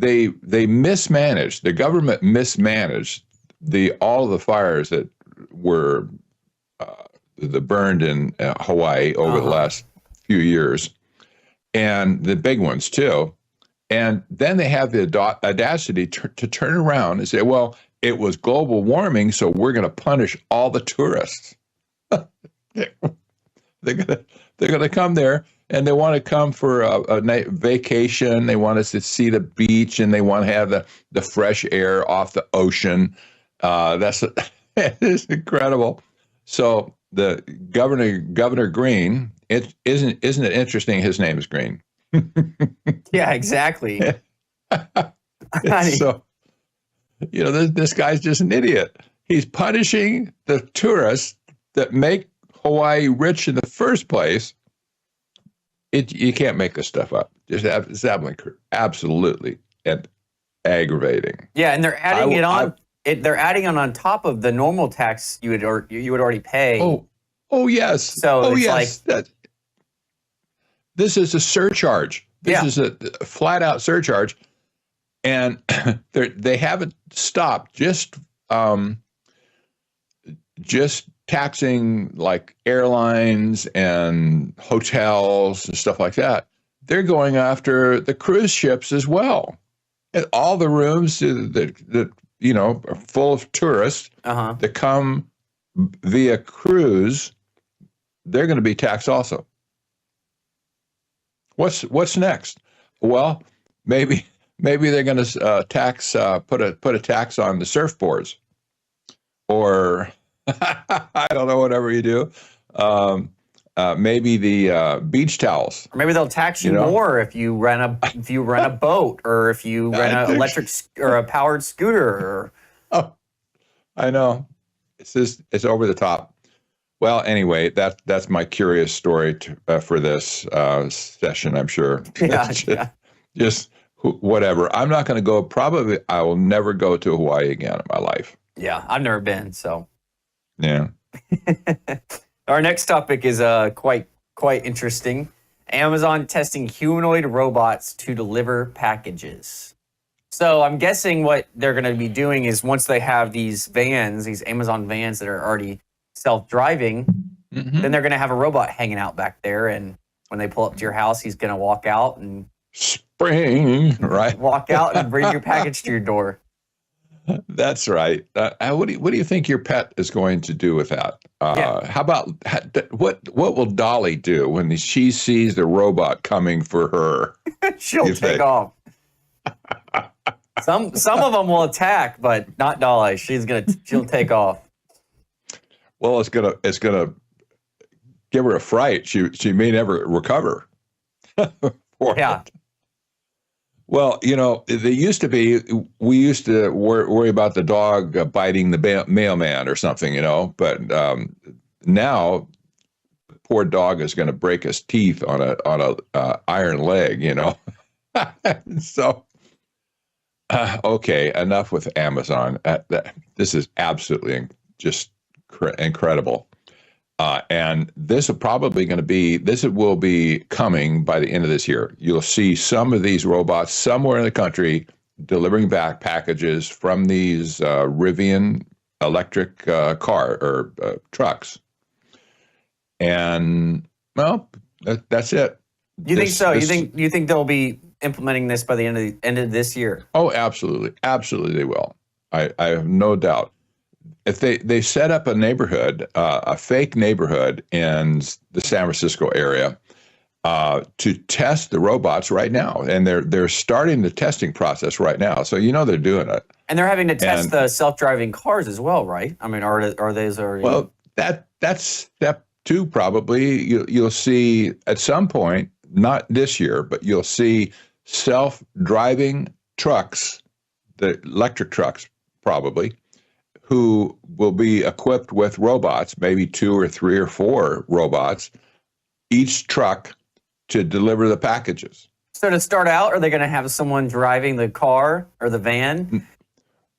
they mismanaged. The government mismanaged all the fires that were that burned in Hawaii over the last few years, and the big ones too. And then they have the audacity to turn around and say, well, it was global warming, so we're going to punish all the tourists. They're gonna come there, and they want to come for a night vacation. They want us to see the beach, and they want to have the fresh air off the ocean. It's incredible. So the Governor Green, isn't it interesting? His name is Green. Yeah, exactly. So, this guy's just an idiot. He's punishing the tourists that make Hawaii rich in the first place. You can't make this stuff up. It's absolutely aggravating. Yeah, and they're adding it on. They're adding it on top of the normal tax you would already pay. Oh yes. So it's like this is a surcharge. This is a flat out surcharge, and they haven't stopped just taxing like airlines and hotels and stuff like that. They're going after the cruise ships as well. And all the rooms that are full of tourists that come via cruise, they're going to be taxed also. What's next? Well, maybe they're going to put a tax on the surfboards, or I don't know, whatever you do. Maybe the beach towels. Or maybe they'll tax you more if you rent a boat, or if you rent an electric or a powered scooter. Oh, I know. It's over the top. Well, anyway, that's my curious story for this session, I'm sure. Just whatever. I'm not going to go. Probably I will never go to Hawaii again in my life. Yeah, I've never been, so. Yeah. Our next topic is quite interesting. Amazon testing humanoid robots to deliver packages. So I'm guessing what they're going to be doing is, once they have these Amazon vans that are already self-driving, then they're going to have a robot hanging out back there, and when they pull up to your house, he's going to walk out and walk out and bring your package to your door. That's right. What do you think your pet is going to do with that? How about what will Dolly do when she sees the robot coming for her? She'll take off. Some of them will attack, but not Dolly. She'll take off. Well, it's gonna give her a fright. She may never recover. Yeah. It. Well, we used to worry about the dog biting the mailman or something, but now the poor dog is going to break his teeth on a iron leg, So, okay, enough with Amazon. This is absolutely just incredible. And this will be coming by the end of this year. You'll see some of these robots somewhere in the country delivering back packages from these Rivian electric car or trucks. And well, that's it. You think so? You think they'll be implementing this by the end of this year? Oh, absolutely, absolutely, they will. I have no doubt. If they set up a neighborhood, a fake neighborhood in the San Francisco area to test the robots right now, and they're starting the testing process right now, so they're doing it. And they're having to test the self-driving cars as well, right? I mean, are those already? Well, that's step 2 probably. You'll see at some point, not this year, but you'll see self-driving trucks, the electric trucks probably, who will be equipped with robots, maybe 2 or 3 or 4 robots, each truck to deliver the packages. So to start out, are they going to have someone driving the car or the van?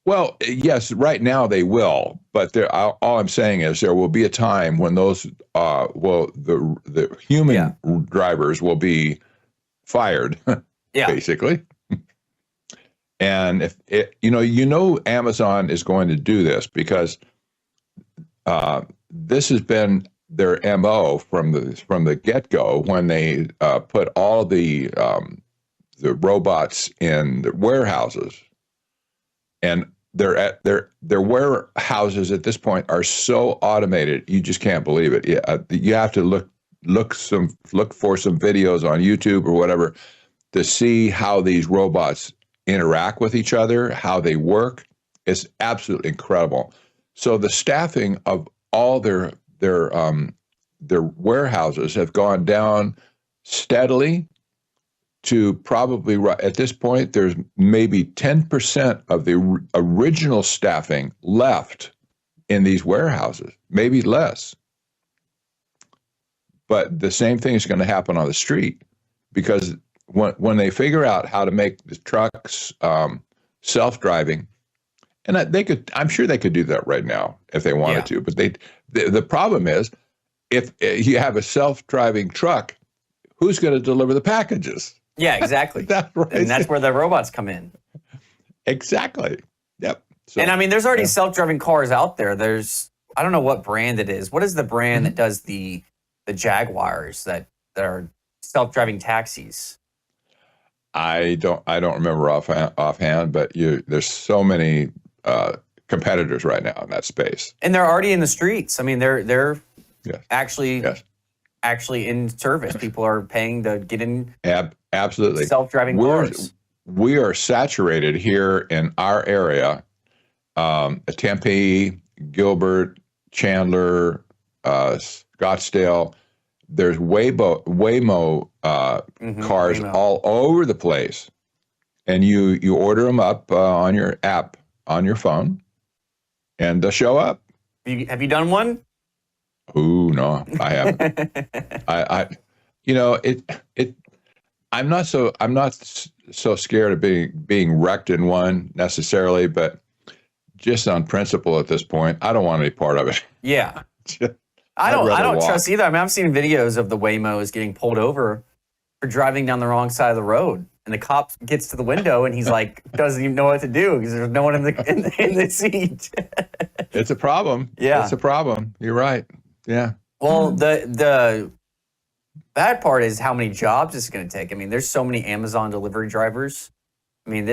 Well, yes, right now they will, but all I'm saying is there will be a time when those, the human drivers will be fired, basically. And if it, Amazon is going to do this because this has been their MO from the get go when they put all the robots in the warehouses, and their warehouses at this point are so automated you just can't believe it. You have to look for some videos on YouTube or whatever to see how these robots interact with each other, how they work. It's absolutely incredible. So the staffing of all their warehouses have gone down steadily to probably, at this point, there's maybe 10% of the original staffing left in these warehouses, maybe less. But the same thing is going to happen on the street, because when they figure out how to make the trucks self-driving, and I'm sure they could do that right now if they wanted to. But the problem is, if you have a self-driving truck, who's going to deliver the packages? Yeah, exactly. That's right. And that's where the robots come in. Exactly. Yep. So, and I mean, there's already self-driving cars out there. I don't know what brand it is. What is the brand that does the Jaguars that are self-driving taxis? I don't remember offhand, but there's so many competitors right now in that space, and they're already in the streets. I mean, they're yes. actually in service. People are paying to get in. Absolutely, self-driving cars. We are saturated here in our area, Tempe, Gilbert, Chandler, Scottsdale. There's Waymo cars all over the place, and you order them up on your app on your phone, and they'll show up. Have you done one? Oh no, I haven't. I'm not so scared of being wrecked in one necessarily, but just on principle at this point, I don't want any part of it. Yeah. I don't trust either. I mean, I've seen videos of the Waymos getting pulled over for driving down the wrong side of the road, and the cop gets to the window and he's like, doesn't even know what to do because there's no one in the seat. It's a problem. Yeah, it's a problem. You're right. Yeah. Well, the bad part is how many jobs it's going to take. I mean, there's so many Amazon delivery drivers. I mean,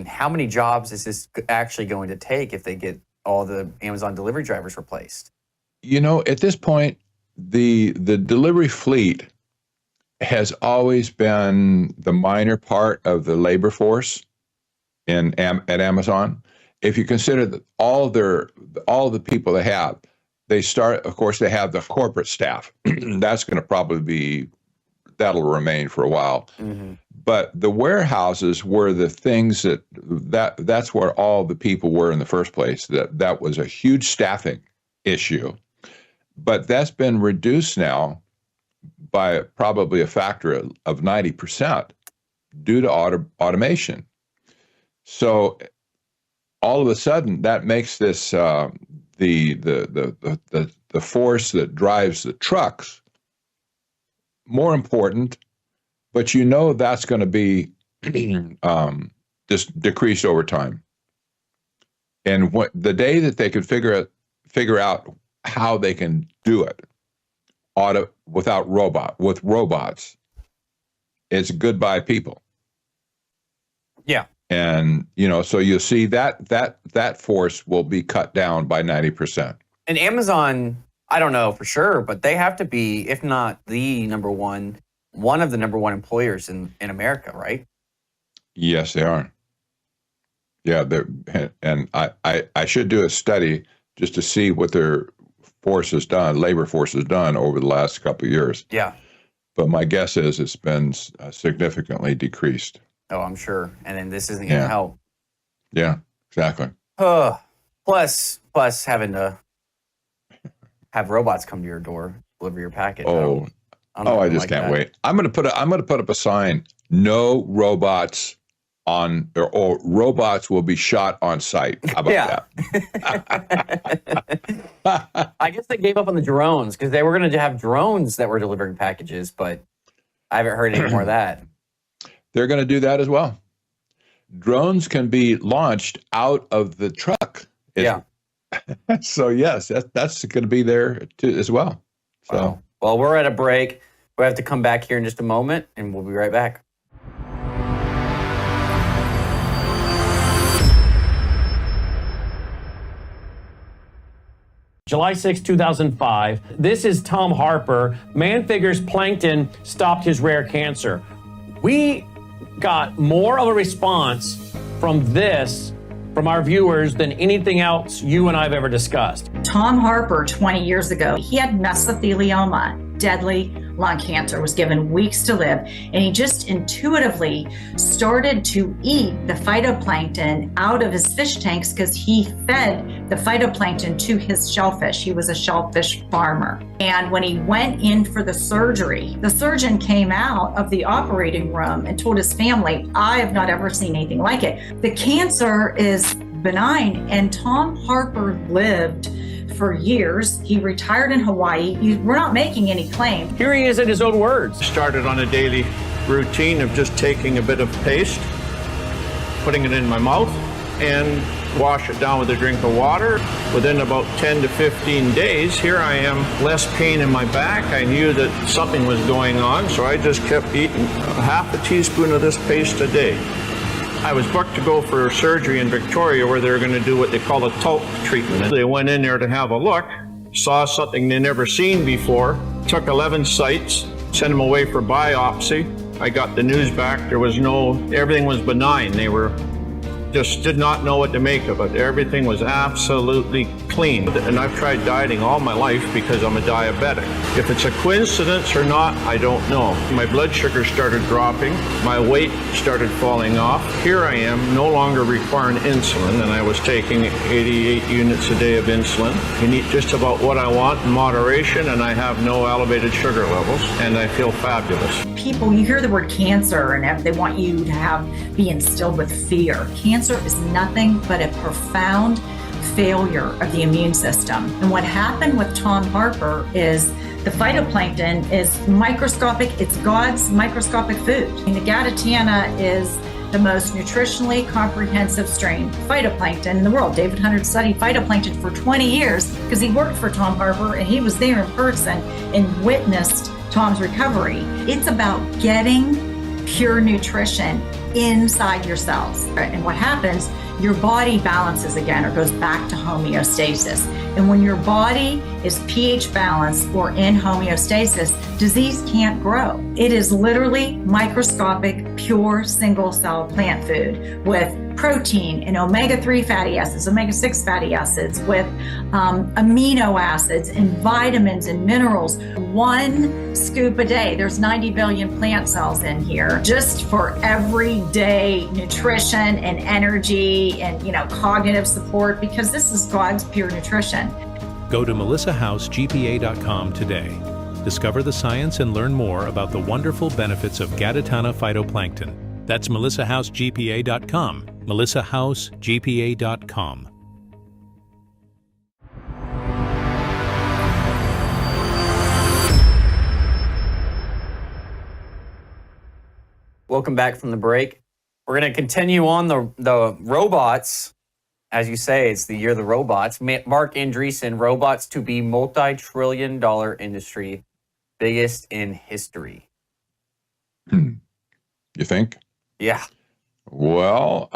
how many jobs is this actually going to take if they get all the Amazon delivery drivers replaced? At this point, the delivery fleet has always been the minor part of the labor force at Amazon. If you consider that all the people they have, they have the corporate staff. That's going to that'll remain for a while. Mm-hmm. But the warehouses were the things that's where all the people were in the first place. That was a huge staffing issue. But that's been reduced now by probably a factor of 90% due to automation. So all of a sudden, that makes this the force that drives the trucks more important. But that's going to be just decreased over time. And the day that they can figure out how they can do it with robots, it's goodbye people. Yeah. And so you'll see that force will be cut down by 90%. And Amazon, I don't know for sure, but they have to be, if not the one of the number one employers in America, right? Yes, they are. Yeah, and I should do a study just to see what their labor force has done over the last couple of years. Yeah. But my guess is it's been significantly decreased. Oh, I'm sure. And then this isn't going to help. Yeah, exactly. Plus having to have robots come to your door, deliver your package. I just can't wait. I'm going to put up a sign: no robots or robots will be shot on site. How about that? I guess they gave up on the drones because they were going to have drones that were delivering packages, but I haven't heard any more of that. They're going to do that as well. drones can be launched out of the truck. Yeah. So yes, that's going to be there too as well. So. Wow. Well, we're at a break. We have to come back here in just a moment, and we'll be right back. July 6, 2005. This is Tom Harper. Man figures plankton stopped his rare cancer. We got more of a response from this from our viewers than anything else you and I have ever discussed. Tom Harper, 20 years ago, he had mesothelioma, deadly lung cancer, was given weeks to live, and he just intuitively started to eat the phytoplankton out of his fish tanks because he fed the phytoplankton to his shellfish. He was a shellfish farmer. And when he went in for the surgery, the surgeon came out of the operating room and told his family, I have not ever seen anything like it. The cancer is benign, and Tom Harper lived for years. He retired in Hawaii. We're not making any claim. Here he is in his own words. Started on a daily routine of just taking a bit of paste, putting it in my mouth, and wash it down with a drink of water. Within about 10 to 15 days, here I am, less pain in my back. I knew that something was going on, so I just kept eating half a teaspoon of this paste a day. I was booked to go for surgery in Victoria where they were going to do what they call a talc treatment. They went in there to have a look, saw something they never seen before, took 11 sites, sent them away for biopsy. I got the news back. Everything was benign. They just did not know what to make of it. Everything was absolutely clean. And I've tried dieting all my life because I'm a diabetic. If it's a coincidence or not, I don't know. My blood sugar started dropping. My weight started falling off. Here I am, no longer requiring insulin, and I was taking 88 units a day of insulin. I can eat just about what I want in moderation, and I have no elevated sugar levels, and I feel fabulous. People, you hear the word cancer and they want you to be instilled with fear. Cancer is nothing but a profound failure of the immune system. And what happened with Tom Harper is the phytoplankton is microscopic. It's God's microscopic food. And the Gatatiana is the most nutritionally comprehensive strain phytoplankton in the world. David Hunter studied phytoplankton for 20 years because he worked for Tom Harper and he was there in person and witnessed Tom's recovery. It's about getting pure nutrition inside your cells. And what happens, your body balances again or goes back to homeostasis. And when your body is pH balanced or in homeostasis, disease can't grow. It is literally microscopic, pure single cell plant food with protein and omega-3 fatty acids, omega-6 fatty acids, with amino acids and vitamins and minerals. 1 scoop a day. There's 90 billion plant cells in here just for everyday nutrition and energy and, cognitive support, because this is God's pure nutrition. Go to melissahousegpa.com today. Discover the science and learn more about the wonderful benefits of Gatatiana phytoplankton. That's melissahousegpa.com. melissahousegpa.com. Welcome back from the break. We're going to continue on the robots. As you say, it's the year of the robots. Mark Andreessen, robots to be multi-trillion-dollar industry, biggest in history. You think? Yeah. Well,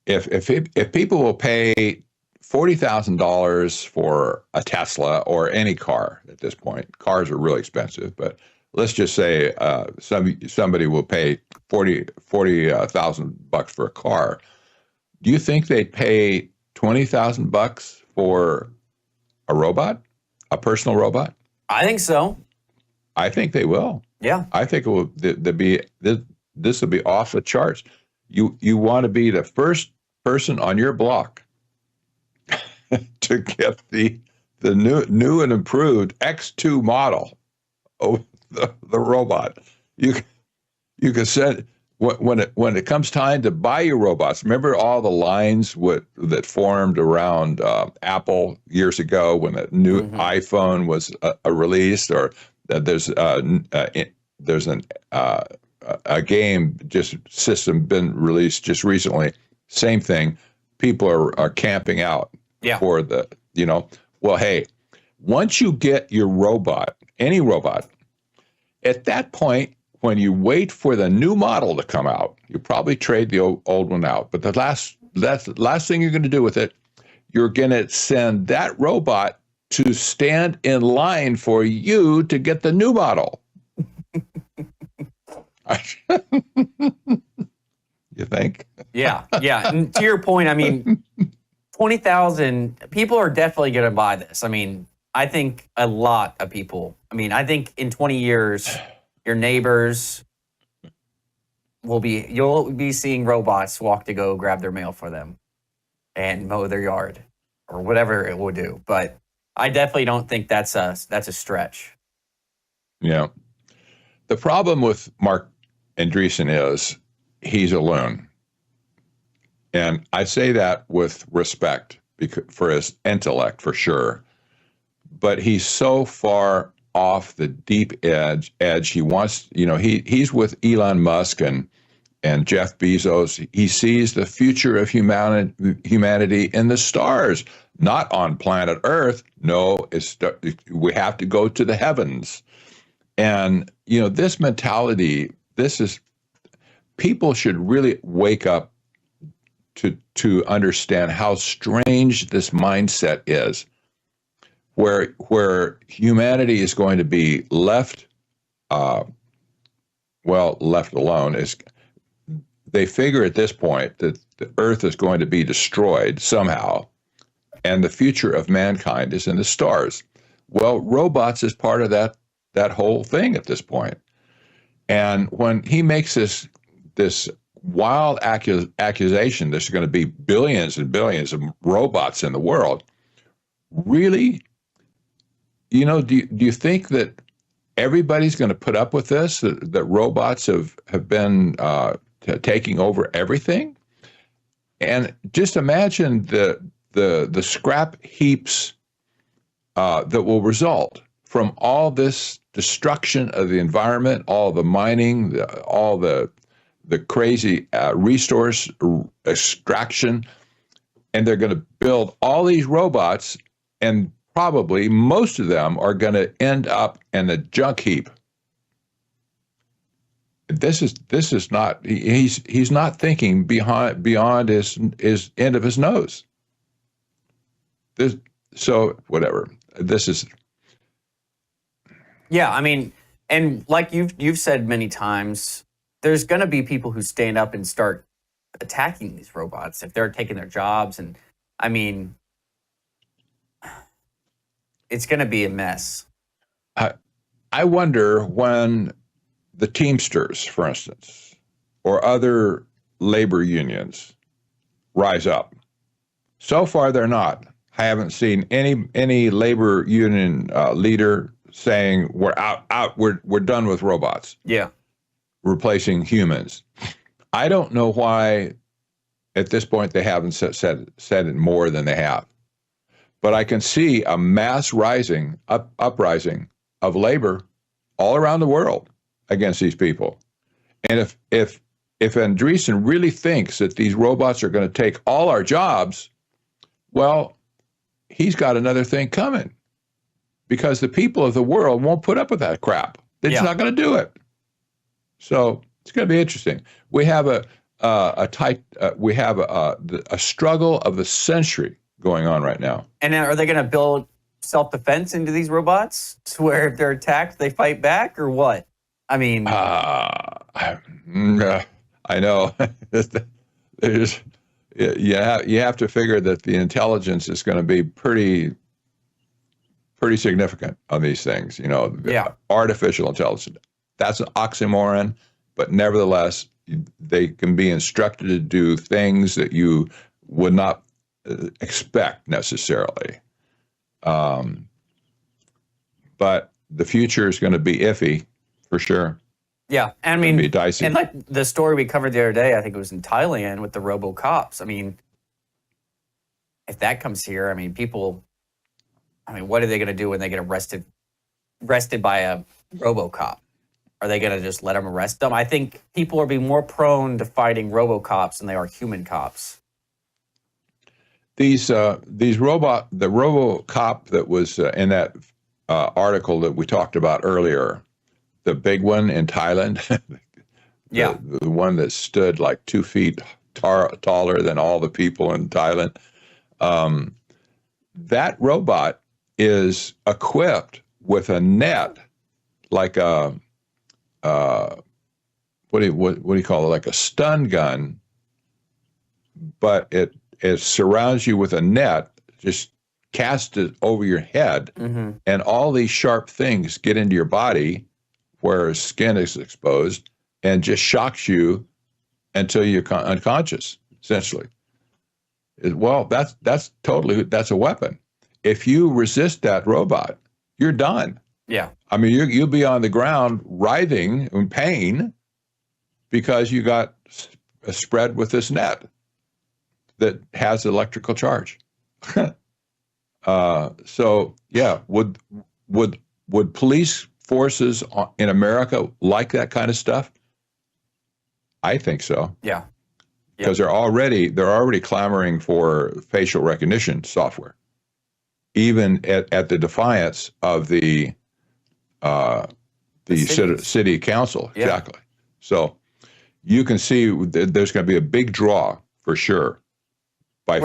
if people will pay $40,000 for a Tesla or any car at this point, cars are really expensive, but let's just say somebody will pay $40,000 for a car. Do you think they'd pay $20,000 for a robot, a personal robot? I think so. I think they will. Yeah. I think it will. This will be off the charts. You want to be the first person on your block to get the new and improved X2 model of the robot. You can send when it comes time to buy your robots. Remember all the lines that formed around Apple years ago when the new iPhone was released, or there's an a game just system been released just recently. Same thing. People are camping out for the, well, hey, once you get your robot, any robot, at that point, when you wait for the new model to come out, you probably trade the old one out. But that's the last thing you're going to do with it. You're going to send that robot to stand in line for you to get the new model. You think? Yeah. And to your point, I mean, 20,000 people are definitely going to buy this. I mean, I think a lot of people. I mean, I think in 20 years, your neighbors you'll be seeing robots walk to go grab their mail for them and mow their yard or whatever it will do. But I definitely don't think that's a stretch. Yeah. The problem with Mark Andreessen is he's a loon. And I say that with respect for his intellect, for sure. But he's so far off the deep edge. He wants, he's with Elon Musk and Jeff Bezos. He sees the future of humanity in the stars, not on planet Earth. No, we have to go to the heavens. And, this mentality, people should really wake up to understand how strange this mindset is, where humanity is going to be left alone. They figure at this point that the Earth is going to be destroyed somehow, and the future of mankind is in the stars. Well, robots is part of that whole thing at this point. And when he makes this wild accusation, there's going to be billions and billions of robots in the world. Really? Do you think that everybody's going to put up with this? That robots have been taking over everything? And just imagine the scrap heaps that will result from all this destruction of the environment, all the mining, all the crazy resource extraction, and they're going to build all these robots, and probably most of them are going to end up in the junk heap. This is not. He's not thinking beyond his end of his nose. So whatever. This is. Yeah, I mean, and like you've said many times, there's going to be people who stand up and start attacking these robots if they're taking their jobs. And I mean, it's going to be a mess. I wonder when the Teamsters, for instance, or other labor unions rise up. So far, they're not. I haven't seen any labor union leader saying we're out. We're done with robots. Yeah. Replacing humans. I don't know why at this point they haven't said it more than they have. But I can see a mass uprising of labor all around the world against these people. And if Andreessen really thinks that these robots are going to take all our jobs, well, he's got another thing coming, because the people of the world won't put up with that crap. They're just not going to do it. So it's going to be interesting. We have a struggle of the century going on right now. And are they going to build self-defense into these robots to where if they're attacked, they fight back, or what? I mean, I know. You have to figure that the intelligence is going to be pretty significant on these things. Artificial intelligence. That's an oxymoron, but nevertheless, they can be instructed to do things that you would not expect necessarily. But the future is going to be iffy for sure. Yeah, I mean, be dicey. And like the story we covered the other day, I think it was in Thailand with the robo-cops. I mean, if that comes here, I mean, what are they going to do when they get arrested by a robo-cop? are they going to just let them arrest them? I think people are being more prone to fighting RoboCops than they are human cops. The RoboCop that was in that article that we talked about earlier, the big one in Thailand, Yeah. the one that stood like 2 feet taller than all the people in Thailand. That robot is equipped with a net, like a what do you call it? Like a stun gun, but it surrounds you with a net, just cast it over your head, and all these sharp things get into your body where skin is exposed and just shocks you until you're unconscious, essentially. Well, that's a weapon. If you resist that robot, you're done. Yeah. I mean, you'll be on the ground writhing in pain because you got spread with this net that has electrical charge. So yeah, would police forces in America like that kind of stuff? I think so. Yeah. Because they're already clamoring for facial recognition software, even at the defiance of the city council. Yeah. Exactly. So you can see there's going to be a big draw for sure by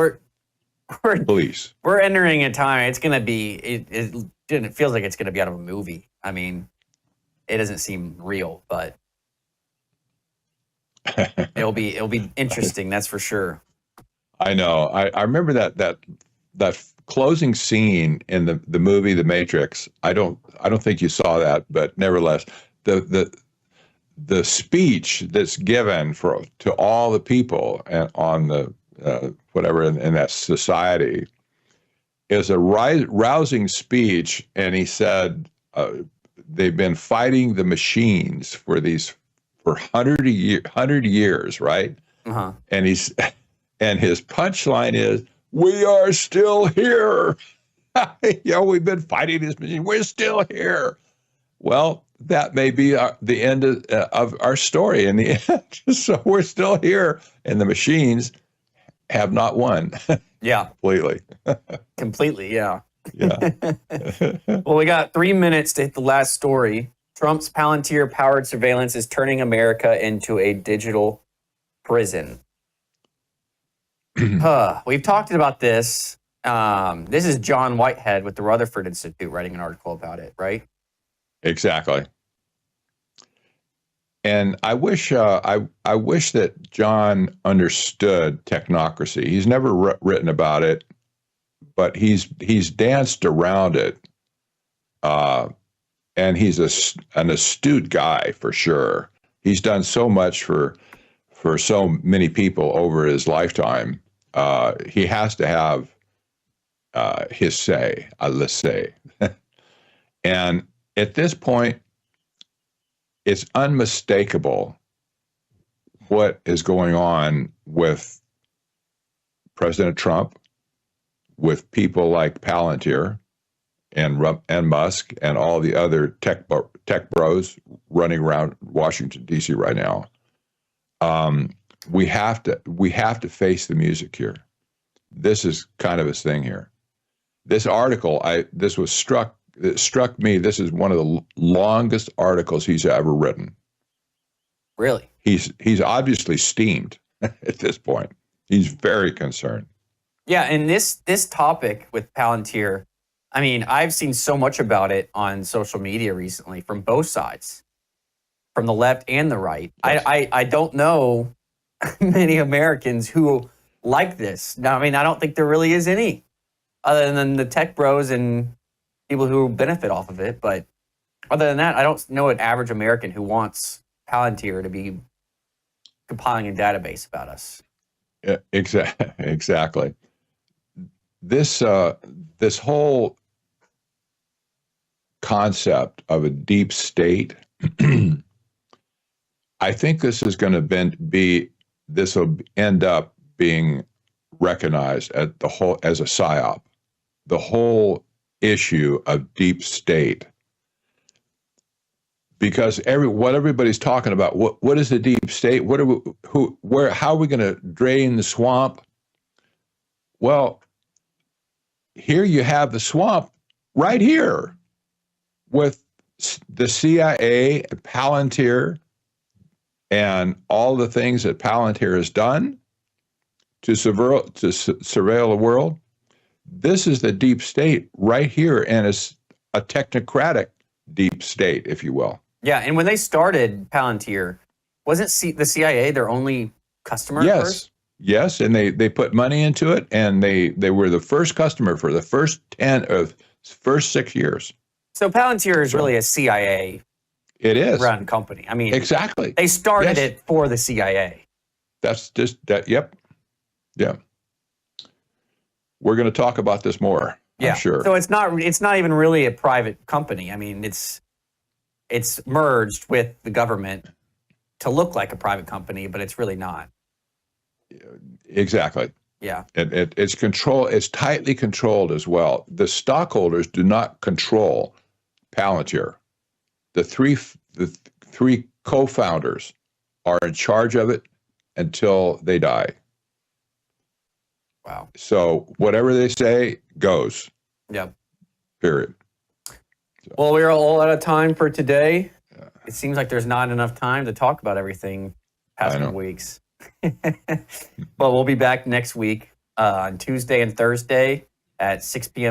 police. We're entering a time. It's going to be. It feels like it's going to be out of a movie. I mean, it doesn't seem real, but it'll be interesting. That's for sure. I know. I remember that closing scene in the movie The Matrix. I don't think you saw that, but nevertheless, the speech that's given to all the people on the whatever in that society is a rousing speech, and he said they've been fighting the machines for 100 years, right? Uh-huh. And his punchline is, "We are still here." We've been fighting this machine. We're still here. Well, that may be the end of our story in the end. So we're still here, and the machines have not won. Yeah. Completely. Yeah. Yeah. Well, we got 3 minutes to hit the last story. Trump's Palantir-powered surveillance is turning America into a digital prison. We've talked about this. This is John Whitehead with the Rutherford Institute writing an article about it, right? Exactly. And I wish that John understood technocracy. He's never written about it, but he's danced around it. And he's an astute guy for sure. He's done so much for so many people over his lifetime. He has to have his say, let's say. And at this point, it's unmistakable what is going on with President Trump, with people like Palantir and Musk and all the other tech bros running around Washington, D.C. right now. We have to face the music here. This is kind of his thing here. This article, it struck me. This is one of the longest articles he's ever written. Really? He's obviously steamed at this point. He's very concerned. Yeah, and this topic with Palantir, I mean, I've seen so much about it on social media recently from both sides, from the left and the right. Yes. I don't know many Americans who like this. Now, I mean, I don't think there really is any, other than the tech bros and people who benefit off of it. But other than that, I don't know an average American who wants Palantir to be compiling a database about us. Yeah, exactly. This whole concept of a deep state, I think this is going to this will end up being recognized as a psyop. The whole issue of deep state. because what everybody's talking about, what is the deep state? What are we, how are we going to drain the swamp? Well, here you have the swamp right here with the CIA, Palantir, and all the things that Palantir has done to surveil the world. This is the deep state right here, and it's a technocratic deep state, if you will. Yeah, and when they started Palantir, wasn't the CIA their only customer at first? Yes, and they put money into it, and they were the first customer for the first 6 years. So Palantir is really a CIA It is run company. I mean, exactly. They started it for the CIA. That's just that. Yep. Yeah. We're going to talk about this more. Yeah. I'm sure. So it's not even really a private company. I mean, it's merged with the government to look like a private company, but it's really not. Exactly. Yeah. It's tightly controlled as well. The stockholders do not control Palantir. The three co-founders are in charge of it until they die. Wow. So whatever they say goes. Yep. Period. Well, we're all out of time for today. It seems like there's not enough time to talk about everything past few weeks. But we'll be back next week on Tuesday and Thursday at 6 p.m.